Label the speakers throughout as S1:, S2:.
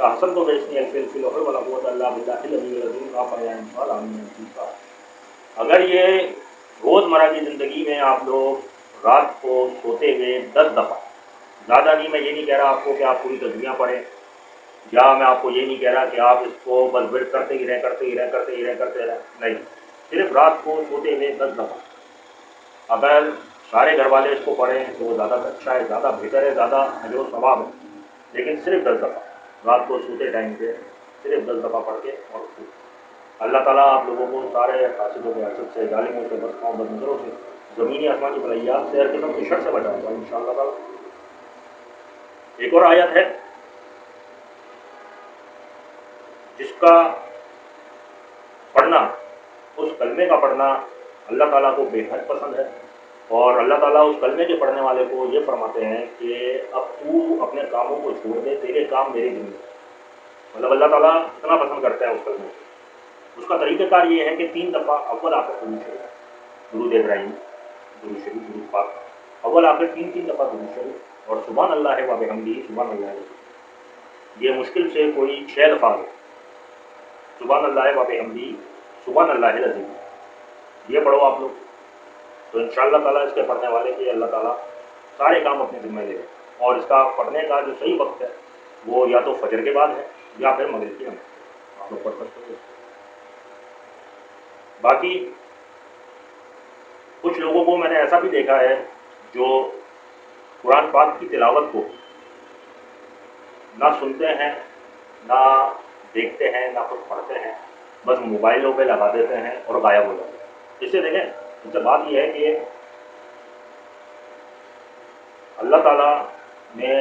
S1: حسن تو بیچنی الفی ولا قوت اللہ باللہ العلی العظیم کا فرمان آمین۔ اگر یہ روزمرہ کی زندگی میں آپ لوگ رات کو سوتے ہوئے 10 دفعہ، زیادہ نہیں، میں یہ نہیں کہہ رہا آپ کو کہ آپ پوری تسبیحاں پڑھیں، یا میں آپ کو یہ نہیں کہہ رہا کہ آپ اس کو بس ورد کرتے ہی رہیں، نہیں، صرف رات کو سوتے ہوئے 10 دفعہ اگر سارے گھر والے اس کو پڑھیں تو وہ زیادہ اچھا ہے، زیادہ بہتر ہے، زیادہ اجر و ثواب ہے، لیکن صرف 10 دفعہ رات کو سوتے ٹائم پہ صرف 10 دفعہ پڑھ کے اور اللہ تعالیٰ آپ لوگوں کو سارے حاسدوں کے حسد سے، ظالموں سے، بد نظروں سے، زمینی آسمانی بلائیات سے، ہر قسم کی شر سے بچائے گا انشاءاللہ تعالیٰ۔ ایک اور آیت ہے جس کا پڑھنا، اس کلمے کا پڑھنا اللہ تعالیٰ کو بے حد پسند ہے، اور اللہ تعالیٰ اس کلمے کے پڑھنے والے کو یہ فرماتے ہیں کہ اب تو اپنے کاموں کو چھوڑ دے، تیرے کام میرے دن میں، مطلب اللہ تعالیٰ اتنا پسند کرتا ہے اس کلمے کو۔ اس کا طریقہ کار یہ ہے کہ 3 دفعہ اول آخر درود شریف، درود ابراہیم، درود شریف، درود پاک، اول آخر 3 دفعہ درود شریف، اور سبحان اللہ و بحمدہ، سبحان اللہ، یہ مشکل سے کوئی 6 دفعہ ہے، سبحان اللہ و بحمدہ، سبحان اللہ العظیم، یہ پڑھو آپ لوگ، تو انشاءاللہ تعالیٰ اس کے پڑھنے والے کے اللہ تعالیٰ سارے کام اپنے ذمہ لے گئے۔ اور اس کا پڑھنے کا جو صحیح وقت ہے وہ یا تو فجر کے بعد ہے یا پھر مغرب کے نماز، آپ لوگ پڑھ سکتے ہیں۔ باقی کچھ لوگوں کو میں نے ایسا بھی دیکھا ہے جو قرآن پاک کی تلاوت کو نہ سنتے ہیں، نہ دیکھتے ہیں، نہ کچھ پڑھتے ہیں، بس موبائلوں پہ لگا دیتے ہیں اور غائب ہو جاتے ہیں۔ اس سے دیکھیں، اس سے بات یہ ہے کہ اللہ تعالیٰ نے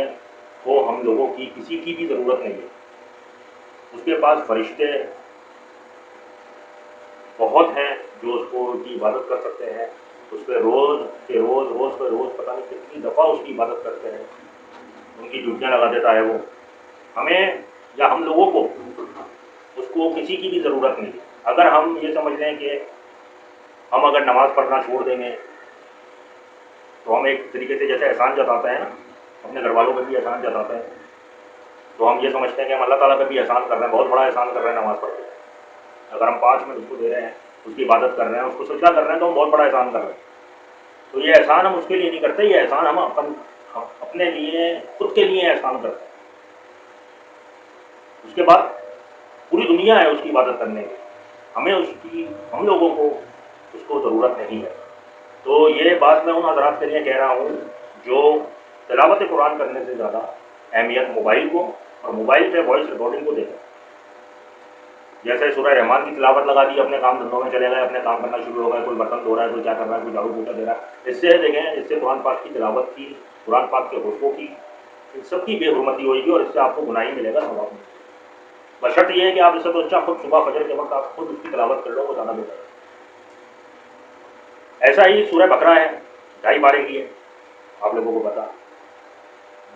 S1: کو ہم لوگوں کی کسی کی بھی ضرورت نہیں ہے، اس کے پاس فرشتے بہت ہیں جو اس کو کی عبادت کر سکتے ہیں، اس پہ روز پتہ نہیں کتنی دفعہ اس کی عبادت کرتے ہیں، ان کی ڈیوٹیاں لگا دیتا ہے وہ۔ ہمیں یا ہم لوگوں کو اس کو کسی کی بھی ضرورت نہیں ہے۔ اگر ہم یہ سمجھ لیں کہ ہم اگر نماز پڑھنا چھوڑ دیں گے تو ہم ایک طریقے سے جیسے احسان جتاتے ہیں نا، اپنے گھر والوں پہ بھی احسان جتاتے ہیں، تو ہم یہ سمجھتے ہیں کہ ہم اللہ تعالیٰ پہ بھی احسان کر رہے ہیں، بہت بڑا احسان کر رہے ہیں نماز پڑھ کے۔ اگر ہم 5 منٹ اس کو دے رہے ہیں، اس کی عبادت کر رہے ہیں، اس کو سجدہ کر رہے ہیں، تو ہم بہت بڑا احسان کر رہے ہیں۔ تو یہ احسان ہم اس کے لیے نہیں کرتے، یہ احسان ہم اپنے لیے، خود کے لیے احسان کرتے ہیں۔ اس کے بعد پوری دنیا ہے اس کی عبادت کرنے کی، ہم لوگوں کو اس کو ضرورت نہیں ہے۔ تو یہ بات میں ان حضرات کے لیے کہہ رہا ہوں جو تلاوت قرآن کرنے سے زیادہ اہمیت موبائل کو اور موبائل پہ وائس ریکارڈنگ کو دیتے ہیں۔ جیسے سورہ رحمان کی تلاوت لگا دی، اپنے کام دھندوں میں چلے گئے، اپنے کام کرنا شروع ہو گئے، کوئی برتن دھو رہا ہے، کوئی کیا کر رہا ہے، کوئی جھاڑو پوچھا دے رہا ہے، اس سے دیکھیں، اس سے قرآن پاک کی تلاوت کی، قرآن پاک کے حروفوں کی، ان سب کی بے حرمتی ہوئے گی، اور اس سے آپ کو گناہ ملے گا، ثواب ملے گا۔ بشرط یہ ہے کہ آپ اس سے تو اچھا خود صبح فجر کے وقت آپ خود اس کی تلاوت کر لو، وہ زیادہ بہتر ہے۔ ایسا ہی سورہ بقرہ ہے، 2.5 پارے کی ہے، آپ لوگوں کو پتا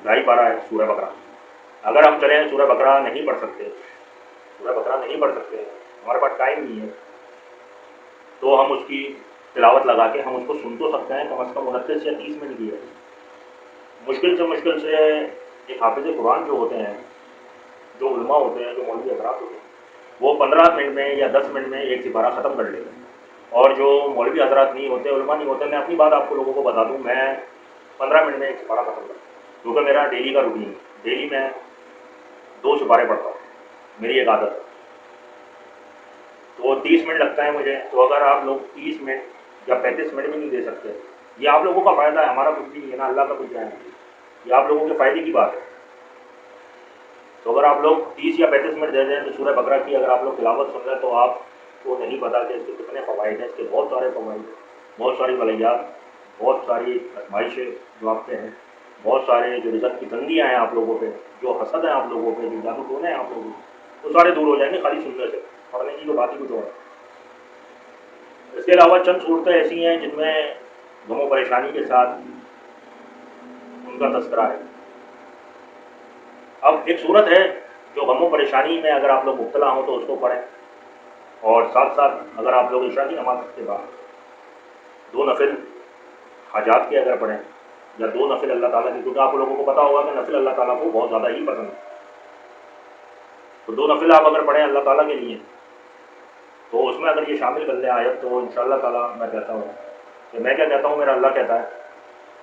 S1: 2.5 پارہ ہے سورہ بقرہ۔ اگر ہم چلیں سورہ بقرہ نہیں پڑھ سکتے، ہمارے پاس ٹائم نہیں ہے، تو ہم اس کی تلاوت لگا کے ہم اس کو سن تو سکتے ہیں، کم از کم 29 یا 30 منٹ کی ہے۔ مشکل سے ایک حافظ قرآن جو ہوتے ہیں، جو علماء ہوتے ہیں، جو مولوی حضرات ہوتے ہیں، وہ 15 منٹ میں یا 10 منٹ میں ایک سپارہ ختم کر لیتے ہیں۔ اور جو مولوی حضرات نہیں ہوتے، علماء نہیں ہوتے، میں اپنی بات آپ کو لوگوں کو بتا دوں، میں 15 منٹ میں ایک سپارہ ختم کرتا ہوں، کیونکہ میرا ڈیلی کا روٹین ہے، ڈیلی میں 2 سپارے پڑھتا ہوں، میری ایک عادت ہے، تو 30 منٹ لگتا ہے مجھے۔ تو اگر آپ لوگ 30 منٹ یا 35 منٹ بھی نہیں دے سکتے، یہ آپ لوگوں کا فائدہ ہے، ہمارا کچھ بھی نہیں ہے نا، اللہ کا کچھ ہے، یہ آپ لوگوں کے فائدے کی بات ہے۔ تو اگر آپ لوگ 30 یا 35 منٹ دے دیں تو سورہ بقرہ کی اگر آپ لوگ تلاوت سن رہے ہیں تو آپ کو نہیں پتا کہ اس کے کتنے فوائد ہیں، اس کے بہت سارے فوائد ہیں، بہت ساری بلائیات، بہت ساری آزمائشیں جو آپ پہ ہیں، بہت سارے جو رزق کی تنگیاں ہیں آپ لوگوں پہ، جو حسد ہیں آپ لوگوں پہ، جو جادو ٹونے ہیں آپ لوگوں پہ، وہ سارے دور ہو جائیں گے خالی سننے سے، پڑھنے کی تو بات ہی کچھ اور ہے۔ اس کے علاوہ چند صورتیں ایسی ہیں جن میں غم و پریشانی کے ساتھ ان کا تذکرہ ہے۔ اب ایک صورت ہے جو غم و پریشانی میں اگر آپ لوگ مبتلا ہوں تو اس کو پڑھیں، اور ساتھ ساتھ اگر آپ لوگ عشاء کی نماز کے بعد 2 نفل حاجات کے اگر پڑھیں، یا 2 نفل اللہ تعالیٰ کی، کیونکہ آپ لوگوں کو پتا ہوگا کہ نفل اللہ تعالیٰ کو بہت زیادہ ہی پسند ہے۔ تو 2 نفل آپ اگر پڑھیں اللہ تعالیٰ کے لیے تو اس میں اگر یہ شامل کر لیں آیت تو انشاءاللہ تعالیٰ میں کہتا ہوں کہ میں کیا کہتا ہوں، میرا اللہ کہتا ہے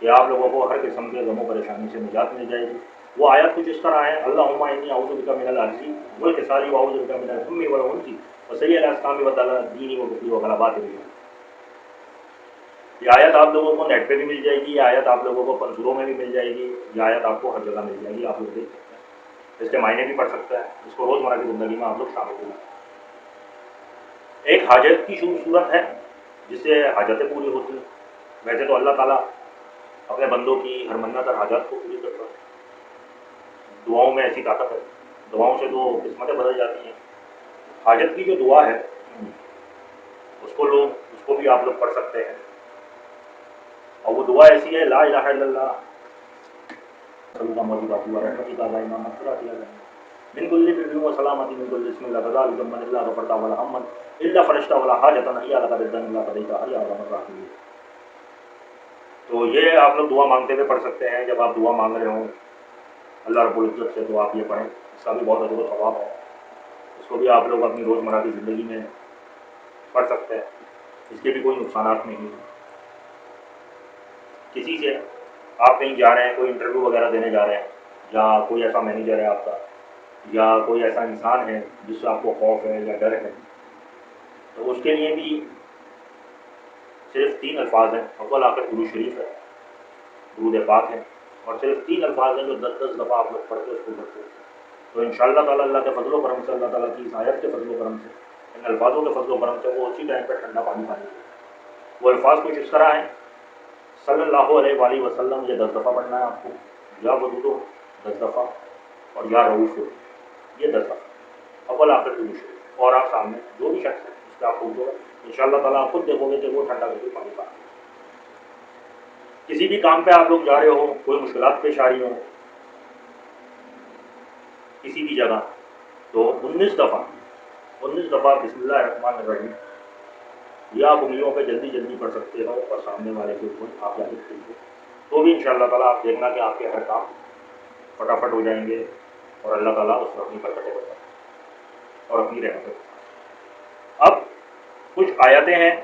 S1: کہ آپ لوگوں کو ہر قسم کے غم و پریشانی سے نجات مل جائے گی۔ وہ آیت کچھ اس طرح ہے، اللہم انی اعوذ بک من العجز والکسال واعوذ بک من الہم والعنس وسیء الاسقام والدین والبخل وغلبات الرجال۔ یہ آیت آپ لوگوں کو نیٹ پہ بھی مل جائے گی، یہ آیت آپ لوگوں کو منصوروں میں بھی مل جائے گی، یہ آیت آپ کو ہر جگہ مل جائے گی، آپ لوگ دیکھ سکتے ہیں، اس کے معنی بھی پڑھ سکتے ہیں، اس کو روزمرہ کی زندگی میں آپ لوگ شامل کریں۔ ایک حاجت کی صورت ہے جس سے حاجتیں پوری ہوتی ہیں۔ ویسے تو اللہ تعالیٰ اپنے بندوں کی ہر منت اور حاجات کو پوری کرتا ہے، دعاؤں میں ایسی طاقت ہے، دعاؤں سے تو قسمتیں بدل جاتی ہیں۔ حاجت کی جو دعا ہے اس کو بھی آپ لوگ پڑھ سکتے ہیں، اور وہ دعا ایسی ہے، لا الہ الا اللہ من کل بر و سلامتی من کل اسم اللہ غزال من اللہ غفرتا ولا ہمن الا فرشتہ ولا حاجتا نحیا لک بدن اللہ قضیتہ یا ارحم الراحمین۔ تو یہ آپ لوگ دعا مانگتے ہوئے پڑھ سکتے ہیں، جب آپ دعا مانگ رہے ہوں اللہ رب العزت سے تو آپ یہ پڑھیں، اس کا بھی بہت اجر و ثواب ہے، اس کو بھی آپ لوگ اپنی روزمرہ کی زندگی میں پڑھ سکتے ہیں، اس کے بھی کوئی نقصانات نہیں ہیں۔ کسی سے آپ کہیں جا رہے ہیں، کوئی انٹرویو وغیرہ دینے جا رہے ہیں، یا کوئی ایسا مینیجر ہے آپ کا، یا کوئی ایسا انسان ہے جس سے آپ کو خوف ہے یا ڈر ہے، تو اس کے لیے بھی صرف 3 الفاظ ہیں، اول آخر درود شریف ہے، درود پاک ہے، اور صرف 3 الفاظ ہیں جو 10 دفعہ آپ لوگ پڑھ کے اس کو کرتے ہیں، تو انشاءاللہ تعالیٰ اللہ کے فضل و کرم سے، اللہ تعالیٰ کی اس آیت کے فضل و کرم سے، ان الفاظوں کے فضل و کرم سے وہ اسی ٹائم پہ ٹھنڈا پانی پائیں گے۔ وہ الفاظ کچھ اس طرح ہیں، صلی اللہ علیہ وآلہ وسلم یہ 10 دفعہ پڑھنا ہے آپ کو، یا ودود 10 دفعہ، اور یا رؤوف یہ 10 دفعہ، اول آخر درود شریف، اور آپ سامنے جو بھی شخص ہے اس پہ آپ خود ہوگا، انشاءاللہ تعالیٰ آپ خود دیکھو گے کہ وہ ٹھنڈا کر کے پانی پائیں۔ کسی بھی کام پہ آپ لوگ جا رہے ہو، کوئی مشکلات پیش آ رہی ہوں کسی بھی جگہ، تو 19 دفعہ بسم اللہ الرحمن الرحیم یہ آپ انگلیوں پہ جلدی جلدی پڑھ سکتے ہو، اور سامنے والے کے اوپر آپ جاری کیجیے، تو بھی انشاءاللہ تعالیٰ آپ دیکھنا کہ آپ کے ہر کام فٹافٹ ہو جائیں گے، اور اللہ تعالیٰ اس میں اپنی برکتیں بتائیں اور اپنی رحمتیں بتائیں۔ اب کچھ آیتیں ہیں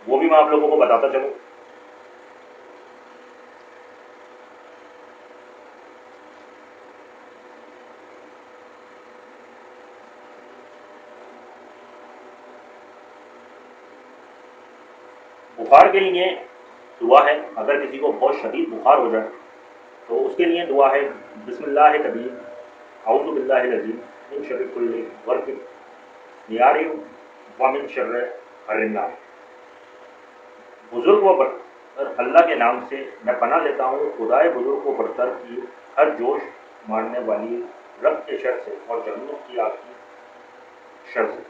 S1: وہ بھی میں آپ لوگوں کو بتاتا چلوں۔ بخار کے لیے دعا ہے، اگر کسی کو بہت شدید بخار ہو جائے تو اس کے لیے دعا ہے، بسم اللہ کبیر اعوذ باللہ العظیم من شر کل غرق نیار ومن شر حر النار۔ بزرگ و برتر اللہ کے نام سے میں پناہ لیتا ہوں خدائے بزرگ و برتر کی ہر جوش مارنے والی رب کے شر سے اور جہنم کی آگ کی شر سے۔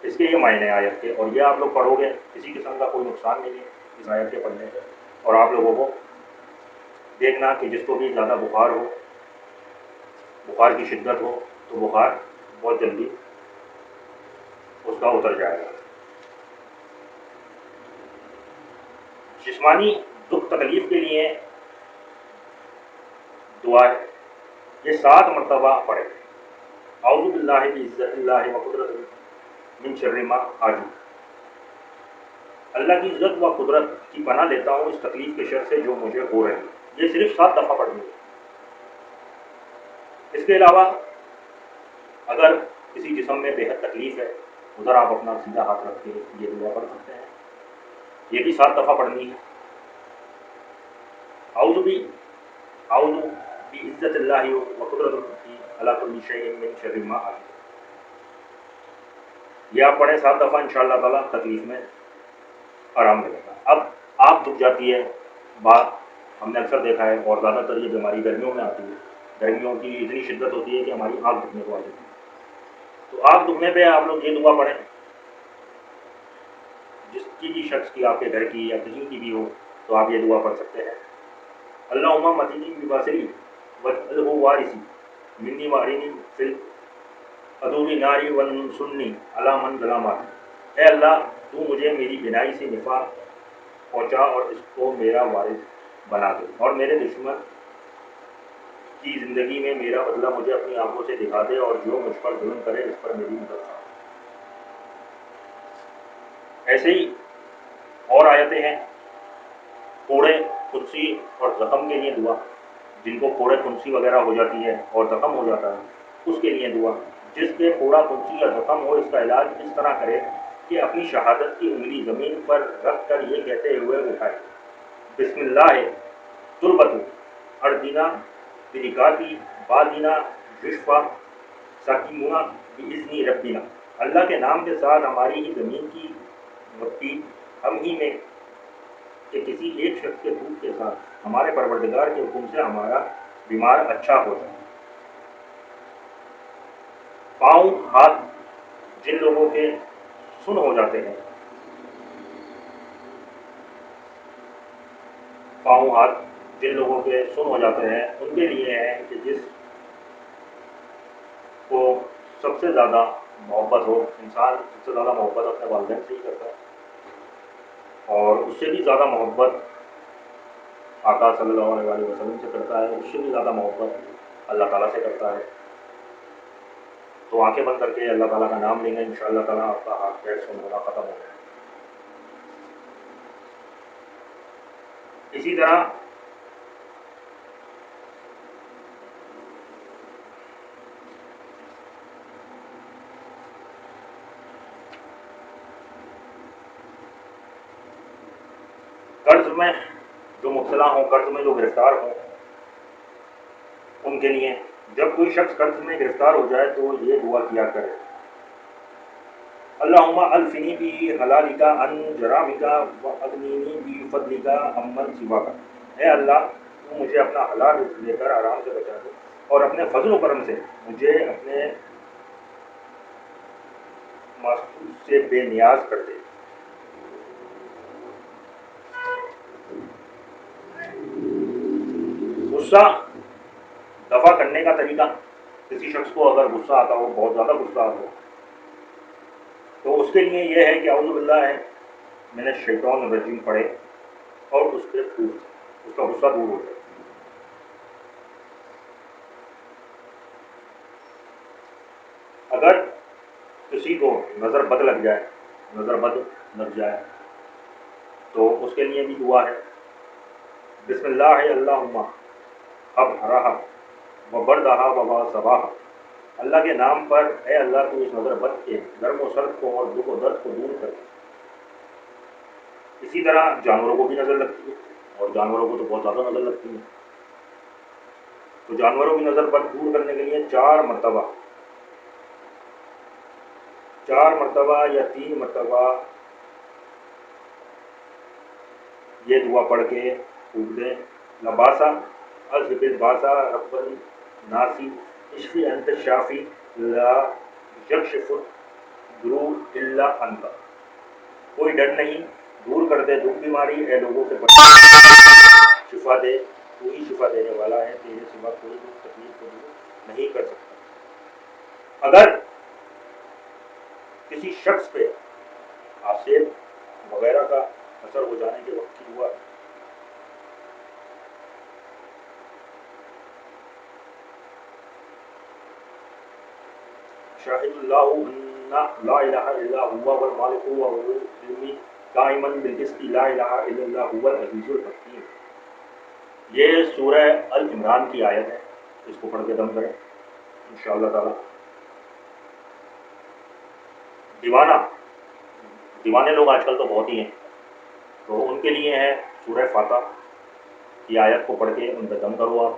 S1: اس کے یہ معنی ہیں آیت کے، اور یہ آپ لوگ پڑھو گے، کسی قسم کا کوئی نقصان نہیں ہے اس آیت کے پڑھنے سے، اور آپ لوگوں کو دیکھنا کہ جس کو بھی زیادہ بخار ہو، بخار کی شدت ہو، تو بخار بہت جلدی اس کا اتر جائے گا۔ جسمانی دکھ تکلیف کے لیے دعا ہے، یہ 7 مرتبہ پڑھے، اعوذ باللہ بعزت اللہ و قدرت من شر ما آجو، اللہ کی عزت و قدرت کی پناہ لیتا ہوں اس تکلیف کے شر سے جو مجھے ہو رہی ہے۔ یہ صرف 7 دفعہ پڑھنی ہے۔ اس کے علاوہ اگر کسی جسم میں بے حد تکلیف ہے، ادھر آپ اپنا سیدھا ہاتھ رکھ کے یہ دعا پڑھ سکتے ہیں، یہ بھی 7 دفعہ پڑھنی ہے۔ اعوذ بعزت اللہ و قدرتہ علی کل شیء من شر ما آجو، یہ آپ پڑھیں 7 دفعہ، انشاءاللہ تعالیٰ تکلیف میں آرام ملے گا۔ اب آگ دکھ جاتی ہے، بات ہم نے اکثر دیکھا ہے، اور زیادہ تر یہ بیماری گرمیوں میں آتی ہے، گرمیوں کی اتنی شدت ہوتی ہے کہ ہماری آگ دکھنے کو آ جاتی ہے، تو آگ دکھنے پہ آپ لوگ یہ دعا پڑھیں، جس کی بھی شخص کی، آپ کے گھر کی یا کہیں کی بھی ہو، تو آپ یہ دعا پڑھ سکتے ہیں، اللہم متنی ببصری واجعلہ وارثی منی وارنی فی العدو ناری وانصرنی علی من ظلمنی۔ اے اللہ تو مجھے میری بینائی سے نفع پہنچا اور اس کو میرا وارث بنا دے، اور میرے دشمن کی زندگی میں میرا بدلہ مجھے اپنی آنکھوں سے دکھا دے، اور جو مجھ پر ظلم کرے اس پر میری مدد کرے۔ ایسے ہی اور آیتیں ہیں، پھوڑے کھنسی اور زخم کے لیے دعا، جن کو پھوڑے کھنسی وغیرہ ہو جاتی ہے اور زخم ہو جاتا ہے اس کے لیے دعا۔ جس کے پھوڑا کھنسی یا زخم ہو اس کا علاج اس طرح کرے کہ اپنی شہادت کی انگلی زمین پر رکھ کر یہ کہتے ہوئے اٹھائے، بسم اللہ تربت اردینا بنکاتی بادینا وشفا سکیمونا بإذن ربنا، اللہ کے نام کے ساتھ ہماری ہی زمین کی مٹی ہم ہی میں کہ کسی ایک شخص کے دودھ کے ساتھ ہمارے پروردگار کے حکم سے ہمارا بیمار اچھا ہو جائے۔ پاؤں ہاتھ جن لوگوں کے سن ہو جاتے ہیں، پاؤں ہاتھ جن لوگوں کے سن ہو جاتے ہیں ان کے لیے ہے کہ جس کو سب سے زیادہ محبت ہو، انسان سب سے زیادہ محبت اپنے والدین سے ہی کرتا ہے، اور اس سے بھی زیادہ محبت آقا صلی اللہ علیہ وسلم سے کرتا ہے، اس سے بھی زیادہ محبت اللہ تعالیٰ سے کرتا ہے، تو آنکھیں بند کر کے اللہ تعالیٰ کا نام لیں گے، انشاءاللہ تعالیٰ آپ کا ہاتھ پیر سن ہونا ختم ہو جائے۔ اسی طرح قرض میں جو مبتلا ہوں، قرض میں جو گرفتار ہوں، ان کے لیے جب کوئی شخص قرض میں گرفتار ہو جائے تو یہ دعا کیا کرے، اللہم الفنی بی حلالک عن جرامک واغنینی بی فضلک عمن سواک، اے اللہ تو مجھے اپنا حلال رزق لے کر آرام سے بچا دے اور اپنے فضل و کرم سے مجھے اپنے معصوم سے بے نیاز کر دے۔ غصہ دفع کرنے کا طریقہ، کسی شخص کو اگر غصہ آتا ہو، بہت زیادہ غصہ آتا ہو، تو اس کے لیے یہ ہے کہ اعوذ باللہ من الشیطان الرجیم پڑھے اور اس پہ اس کا غصہ دور ہو جائے۔ اگر کسی کو نظر بد لگ جائے، نظر بد لگ جائے تو اس کے لیے بھی دعا ہے، بسم اللہ اللہم اب ہراہا و بردہا و صباہا، اللہ کے نام پر اے اللہ تو اس نظر بد کے گرم و سرد کو اور دکھ و درد کو دور کر۔ اسی طرح جانوروں کو بھی نظر لگتی ہے، اور جانوروں کو تو بہت زیادہ نظر لگتی ہے، تو جانوروں کی نظر بد دور کرنے کے لیے 4 مرتبہ یا 3 مرتبہ یہ دعا پڑھ کے پھونک دیں، لباسا اذهب الباسا رب الناس اشفی انت الشافی لا یکشف الضر الا انت، کوئی ڈر نہیں، دور کر دے دکھ بیماری، اے لوگوں کے شفا دے، تو ہی شفا دینے والا ہے، تیرے سوا کوئی دکھ تکلیف کو دور نہیں کر سکتا۔ اگر کسی شخص پہ آسیب وغیرہ کا اثر ہو جانے کے وقت کی دعا، شاہد اللہ ان لا الہ الا هو والمالک والملک قائما بالقسط لا الہ الا اللہ هو العزیز الحکیم، یہ سورہ العمران کی آیت ہے، اس کو پڑھ کے دم کریں انشاءاللہ تعالی۔ دیوانے لوگ آج کل تو بہت ہی ہیں، تو ان کے لیے ہے سورہ فاتح کی آیت کو پڑھ کے ان پہ دم کرو آپ،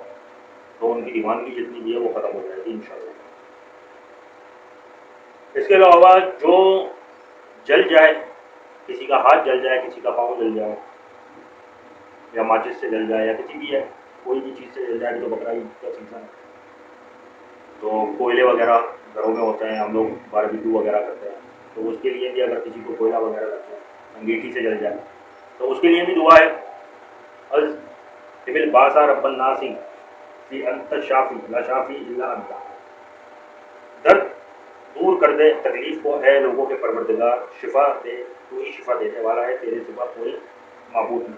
S1: تو ان کی دیوانگی جتنی بھی ہے وہ ختم ہو جائے گی انشاءاللہ۔ اس کے علاوہ جو جل جائے، کسی کا ہاتھ جل جائے، کسی کا پاؤں جل جائے، یا ماچس سے جل جائے، یا کسی بھی ہے کوئی بھی چیز سے جل جائے، تو بقرہ عید کا سیزن ہے، تو کوئلے وغیرہ گھروں میں ہوتے ہیں، ہم لوگ باربیکیو وغیرہ کرتے ہیں، تو اس کے لیے بھی اگر کسی کو کوئلہ وغیرہ لگ جائے، انگیٹھی سے جل جائے، تو اس کے لیے بھی دعا ہے، اذهب الباسا رب الناس فی انت الشافی لا شافی الا انت، درد دور کر دے تکلیف کو، اے لوگوں کے پروردگار شفا دے، تو ہی شفا دینے والا ہے، تیرے سوا کوئی معبود نہیں۔